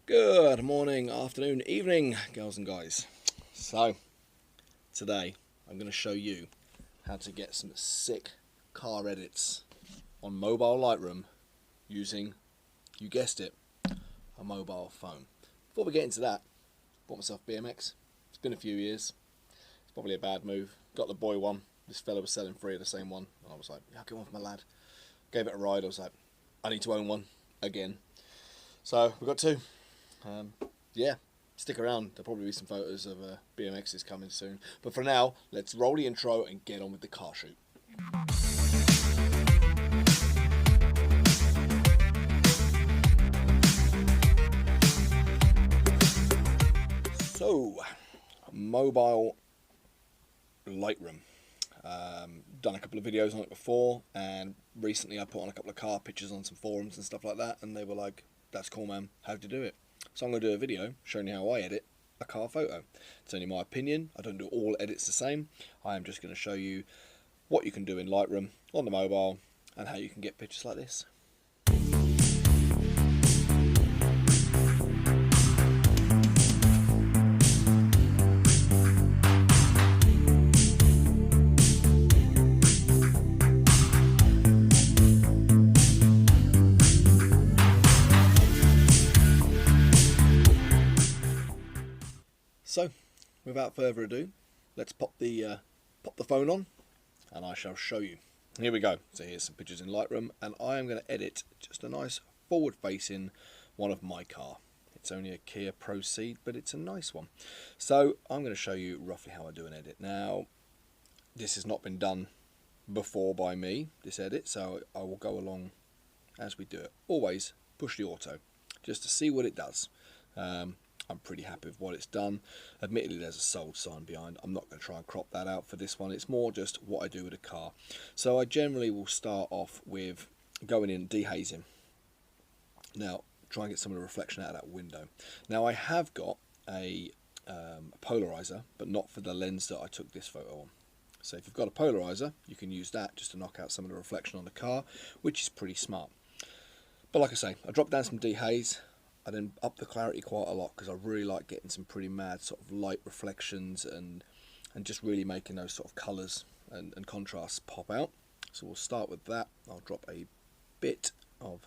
Good morning, afternoon, evening, girls and guys. So, today I'm going to show you how to get some sick car edits on mobile Lightroom using, you guessed it, a mobile phone. Before we get into that, bought myself BMX. It's been a few years. It's probably a bad move. Got the boy one. This fella was selling free of the same one. And I was like, yeah, I'll get one for my lad. Gave it a ride. I was like, I need to own one again. So, we got two. Yeah, stick around, there'll probably be some photos of BMXs coming soon, but for now let's roll the intro and get on with the car shoot. So, mobile Lightroom. Done a couple of videos on it before, and recently I put on a couple of car pictures on some forums and stuff like that, and they were like, that's cool man, how'd you do it? So I'm going to do a video showing you how I edit a car photo. It's only my opinion. I don't do all edits the same. I am just going to show you what you can do in Lightroom on the mobile and how you can get pictures like this. So, without further ado, let's pop the phone on, and I shall show you. Here we go. So here's some pictures in Lightroom, and I am going to edit just a nice forward-facing one of my car. It's only a Kia Proceed, but it's a nice one. So I'm going to show you roughly how I do an edit. Now, this has not been done before by me, this edit, so I will go along as we do it. Always push the auto, just to see what it does. I'm pretty happy with what it's done. Admittedly, there's a sold sign behind. I'm not going to try and crop that out for this one. It's more just what I do with a car. So I generally will start off with going in dehazing. Now, try and get some of the reflection out of that window. Now, I have got a polarizer, but not for the lens that I took this photo on. So if you've got a polarizer, you can use that just to knock out some of the reflection on the car, which is pretty smart. But like I say, I dropped down some dehaze. I then up the clarity quite a lot because I really like getting some pretty mad sort of light reflections and just really making those sort of colours and contrasts pop out. So we'll start with that. I'll drop a bit of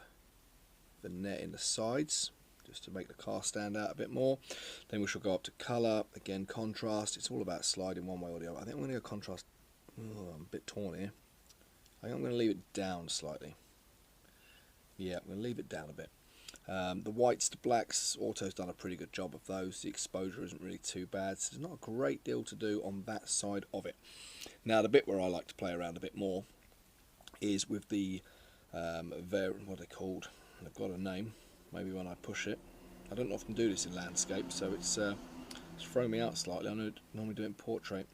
vignette in the sides just to make the car stand out a bit more. Then we shall go up to colour, again contrast. It's all about sliding one way or the other. I think I'm going to go contrast. Oh, I'm a bit torn here. I think I'm going to leave it down slightly. Yeah, I'm going to leave it down a bit. The whites to blacks, Auto's done a pretty good job of those. The exposure isn't really too bad, so there's not a great deal to do on that side of it. Now the bit where I like to play around a bit more is with the what are they called? They've got a name. Maybe when I push it. I don't often do this in landscape, so it's thrown me out slightly. I normally do it in portrait.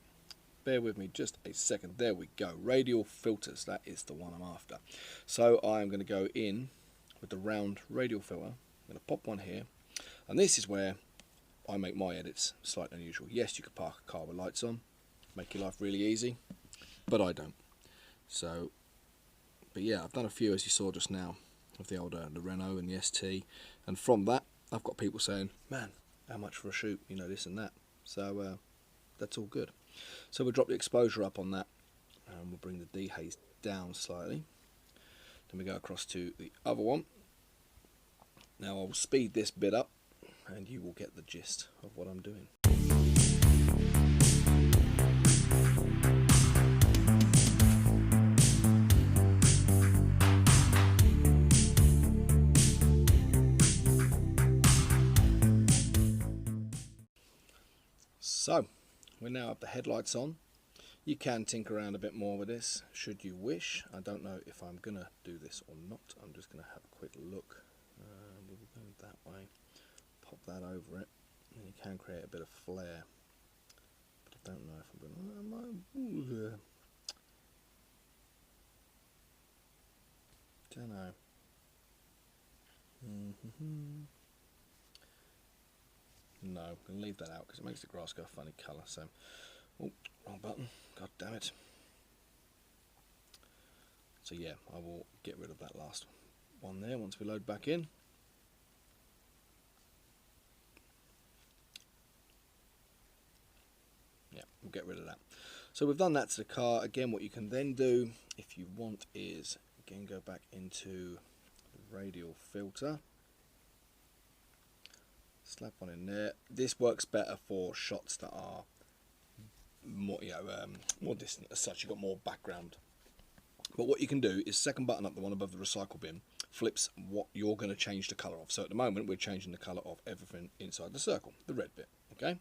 Bear with me just a second. There we go. Radial filters. That is the one I'm after. So I am going to go in with the round radial filter. I'm going to pop one here, and this is where I make my edits slightly unusual. Yes, you could park a car with lights on, make your life really easy, but I don't. So, but yeah, I've done a few as you saw just now of the older the Renault and the ST, and from that I've got people saying, man, how much for a shoot, you know, this and that. So that's all good. So we'll drop the exposure up on that, and we'll bring the dehaze down slightly. Then we go across to the other one. Now I'll speed this bit up and you will get the gist of what I'm doing. So we now have the headlights on. You can tinker around a bit more with this, should you wish. I don't know if I'm going to do this or not. I'm just going to have a quick look. We'll go that way, pop that over it, and you can create a bit of flare. But I don't know if I'm going to... don't know. No, I'm going to leave that out because it makes the grass go a funny colour. So, oh, wrong button. God damn it. So yeah, I will get rid of that last one there once we load back in. we'll get rid of that. So we've done that to the car. Again, what you can then do, if you want, is again go back into the radial filter, slap one in there. This works better for shots that are more, more distant as such. You've got more background. But what you can do is second button up, the one above the recycle bin, flips what you're going to change the colour of. So at the moment we're changing the colour of everything inside the circle, the red bit. Okay.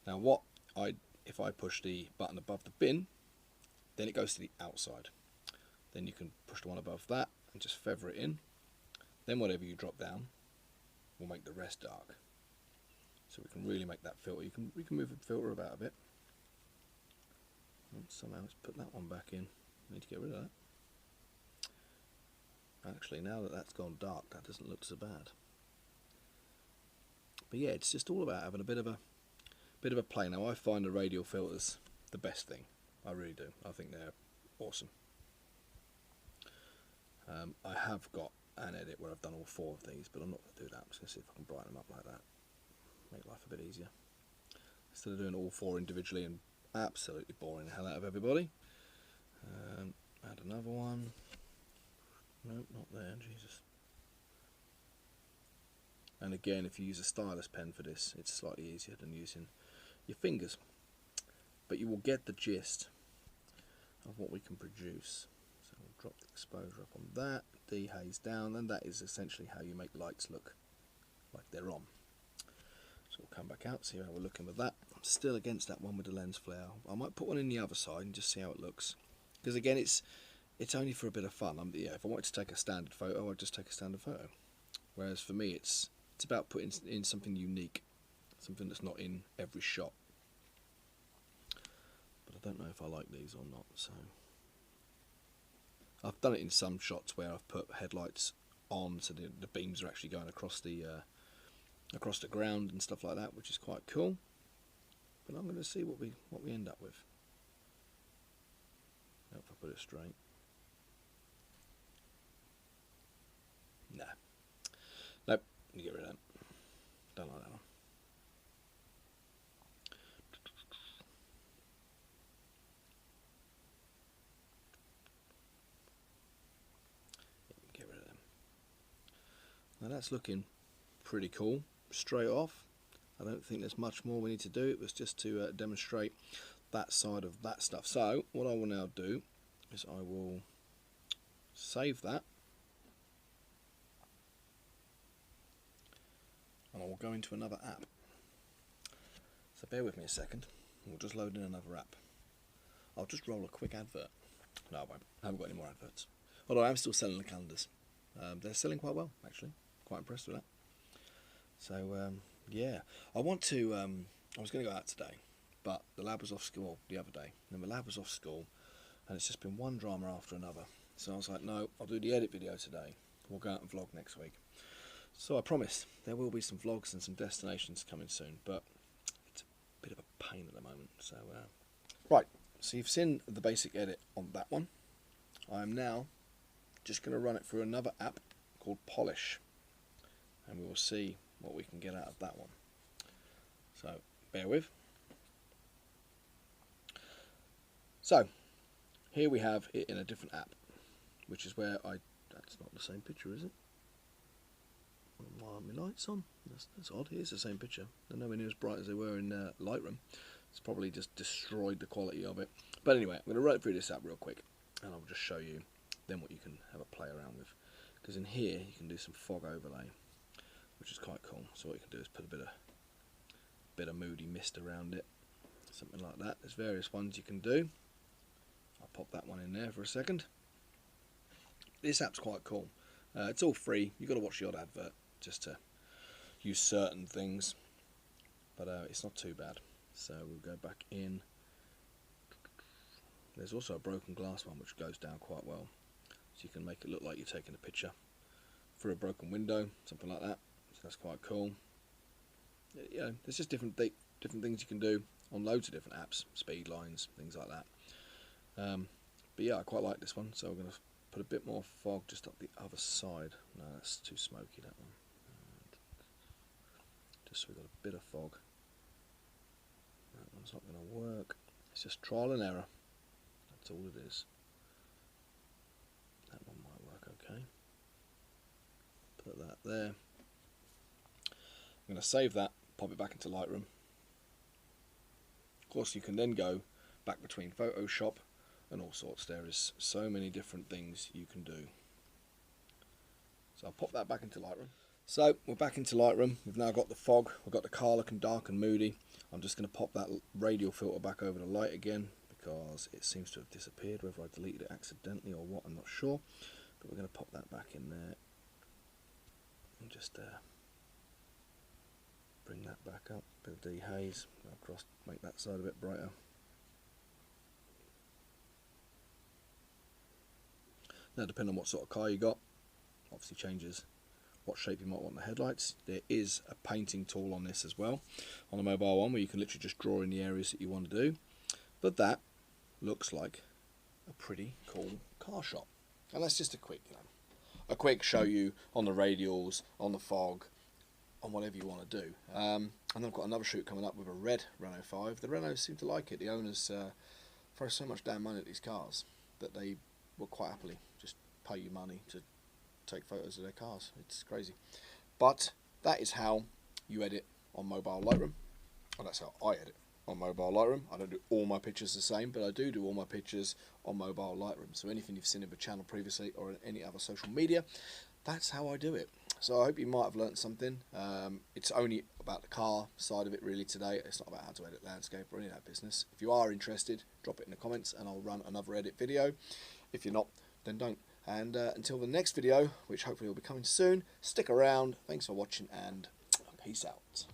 Now if I push the button above the bin, then it goes to the outside. Then you can push the one above that and just feather it in. Then whatever you drop down will make the rest dark. So we can really make that filter. We can move the filter about a bit. And somehow let's put that one back in. Need to get rid of that. Actually, now that that's gone dark, that doesn't look so bad. But yeah, it's just all about having a bit of a play. Now I find the radial filters the best thing. I really do. I think they're awesome. I have got an edit where I've done all 4 of these, but I'm not going to do that. I'm just going to see if I can brighten them up like that. Make life a bit easier. Instead of doing all 4 individually and absolutely boring the hell out of everybody. Add another one. Nope, not there, Jesus. And again, if you use a stylus pen for this, it's slightly easier than using your fingers. But you will get the gist of what we can produce. So we'll drop the exposure up on that, dehaze down, and that is essentially how you make lights look like they're on. So we'll come back out, see how we're looking with that. I'm still against that one with the lens flare. I might put one in the other side and just see how it looks. Because again, it's only for a bit of fun. If I wanted to take a standard photo, I'd just take a standard photo. Whereas for me, it's about putting in something unique, something that's not in every shot. But I don't know if I like these or not. So I've done it in some shots where I've put headlights on, so the beams are actually going across the ground and stuff like that, which is quite cool. But I'm going to see what we end up with. If I put it straight. Nah. Nope, you get rid of that. Don't like that one. Get rid of them. Now that's looking pretty cool. Straight off. I don't think there's much more we need to do. It was just to demonstrate that side of that stuff. So what I will now do is I will save that, and I will go into another app. So bear with me a second. We'll just load in another app. I'll just roll a quick advert. No, I won't. I haven't got any more adverts. Although I am still selling the calendars. They're selling quite well, actually. Quite impressed with that. So yeah, I want to. I was going to go out today, but the lad was off school the other day. And the lad was off school, and it's just been one drama after another. So I was like, no, I'll do the edit video today. We'll go out and vlog next week. So I promise there will be some vlogs and some destinations coming soon, but it's a bit of a pain at the moment. So right, so you've seen the basic edit on that one. I am now just going to run it through another app called Polish, and we will see what we can get out of that one. So bear with. So here we have it in a different app, which is where that's not the same picture, is it? Why aren't my lights on? That's odd. Here's the same picture. They're nowhere near as bright as they were in Lightroom. It's probably just destroyed the quality of it. But anyway, I'm going to run through this app real quick, and I'll just show you then what you can have a play around with. Because in here you can do some fog overlay, which is quite cool. So what you can do is put a bit of moody mist around it, something like that. There's various ones you can do. I'll pop that one in there for a second. This app's quite cool. It's all free. You've got to watch the odd advert just to use certain things, but it's not too bad. So we'll go back in. There's also a broken glass one which goes down quite well, so you can make it look like you're taking a picture through a broken window, something like that. So that's quite cool. You know, there's just different things you can do on loads of different apps, speed lines, things like that. But yeah, I quite like this one, so we're going to put a bit more fog just up the other side. No, that's too smoky, that one. Just so we've got a bit of fog. That one one's not going to work. It's just trial and error. That's all it is. That one might work okay. Put that there. I'm going to save that, pop it back into Lightroom. Of course, you can then go back between Photoshop and all sorts. There is so many different things you can do. So I'll pop that back into Lightroom. So we're back into Lightroom. We've now got the fog, we've got the car looking dark and moody. I'm just going to pop that radial filter back over the light again because it seems to have disappeared, whether I deleted it accidentally or what, I'm not sure. But we're going to pop that back in there and just bring that back up. Bit of dehaze, across, make that side a bit brighter. Now, depending on what sort of car you got, obviously changes what shape you might want the headlights. There is a painting tool on this as well, on the mobile one, where you can literally just draw in the areas that you want to do. But that looks like a pretty cool car shot. And that's just a quick, a quick show you on the radials, on the fog, on whatever you want to do. And then I've got another shoot coming up with a red Renault 5. The Renaults seem to like it. The owners throw so much damn money at these cars that they will quite happily just pay you money to take photos of their cars. It's crazy. But that is how you edit on mobile Lightroom. Well, that's how I edit on mobile Lightroom. I don't do all my pictures the same, but I do all my pictures on mobile Lightroom. So anything you've seen in the channel previously or in any other social media, that's how I do it. So I hope you might have learnt something. It's only about the car side of it really today. It's not about how to edit landscape or any of that business. If you are interested, drop it in the comments and I'll run another edit video. If you're not, then don't. And until the next video, which hopefully will be coming soon, stick around. Thanks for watching and peace out.